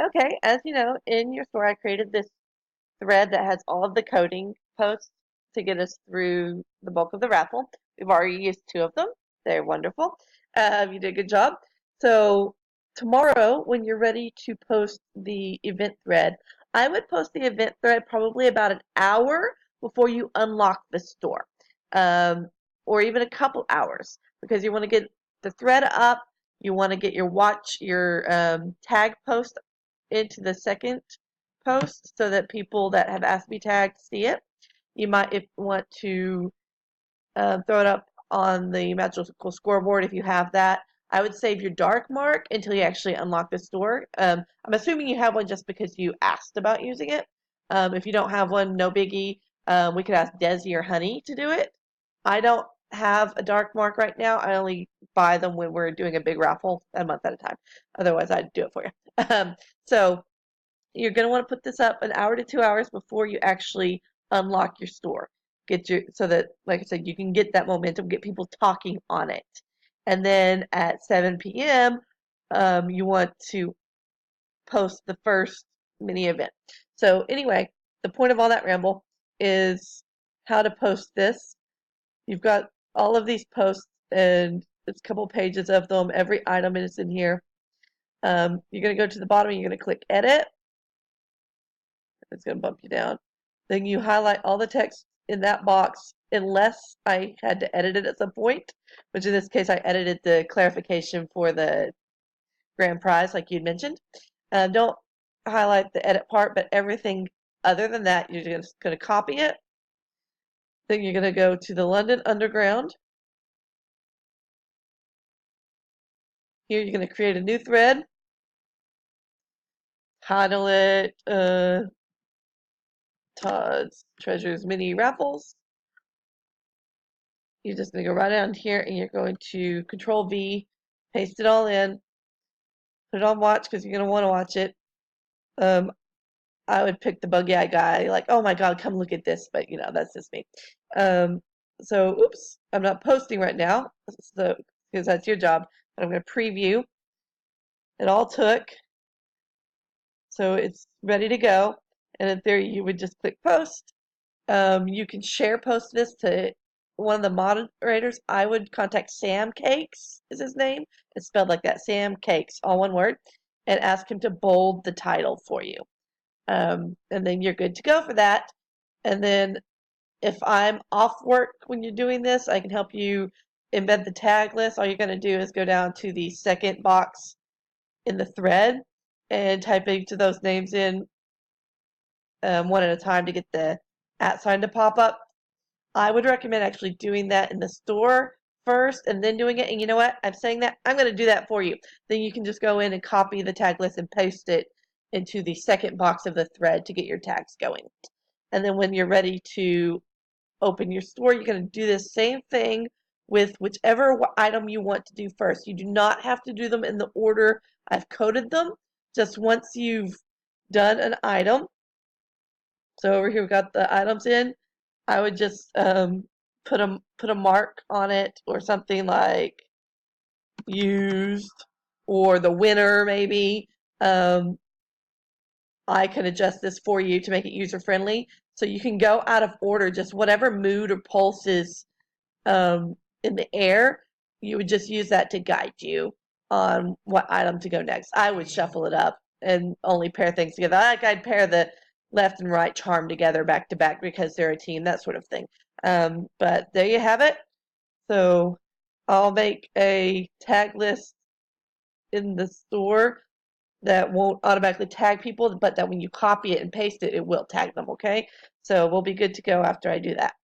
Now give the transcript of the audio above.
Okay, as you know, in your store, I created this thread that has all of the coding posts to get us through the bulk of the raffle. We've already used two of them. They're wonderful. You did a good job. So tomorrow, when you're ready to post the event thread, I would post the event thread probably about an hour before you unlock the store, um, or even a couple hours, because you want to get the thread up. You want to get your tag post into the second post so that people that have asked to be tagged see it. You might want to throw it up on the magical scoreboard if you have that. I would save your dark mark until you actually unlock the store. I'm assuming you have one just because you asked about using it. If you don't have one, no biggie. We could ask Desi or Honey to do it. I don't have a dark mark right now. I only buy them when we're doing a big raffle a month at a time. Otherwise, I'd do it for you. So you're going to want to put this up an hour to 2 hours before you actually unlock your store. Get your so that, like I said, you can get that momentum, get people talking on it. And then at 7 p.m., you want to post the first mini event. So anyway, the point of all that ramble is how to post this. You've got all of these posts, and it's a couple pages of them. Every item is in here. You're going to go to the bottom and you're going to click edit. It's going to bump you down. Then you highlight all the text in that box unless I had to edit it at some point, which in this case I edited the clarification for the grand prize like you'd mentioned. Don't highlight the edit part, but everything other than that, you're just going to copy it. Then you're going to go to the London Underground. Here you're going to create a new thread, title it Todd's Treasures Mini Raffles. You're just going to go right down here and you're going to Control V, paste it all in, put it on watch because you're going to want to watch it. Um, I would pick the buggy eye guy, like, oh my God, come look at this, but that's just me. So, oops, I'm not posting right now, so because that's your job. But I'm going to preview. It all took, so it's ready to go. And then there you would just click post. You can share post this to one of the moderators. I would contact Sam Cakes, is his name. It's spelled like that, Sam Cakes, all one word, and ask him to bold the title for you. And then you're good to go for that. And then if I'm off work when you're doing this, I can help you embed the tag list. All you're going to do is go down to the second box in the thread and type each of those names in one at a time to get the @ sign to pop up. I would recommend actually doing that in the store first and then doing it. And you know what? I'm saying that. I'm going to do that for you. Then you can just go in and copy the tag list and paste it into the second box of the thread to get your tags going. And then when you're ready to open your store, you're going to do the same thing with whichever item you want to do first. You do not have to do them in the order I've coded them. Just once you've done an item, so over here we've got the items in, I would just put a mark on it or something like used or the winner maybe. Um, I can adjust this for you to make it user friendly. So you can go out of order, just whatever mood or pulse is in the air, you would just use that to guide you on what item to go next. I would shuffle it up and only pair things together. Like I'd pair the left and right charm together back to back because they're a team, that sort of thing. But there you have it. So I'll make a tag list in the store that won't automatically tag people, but that when you copy it and paste it, it will tag them, okay? So we'll be good to go after I do that.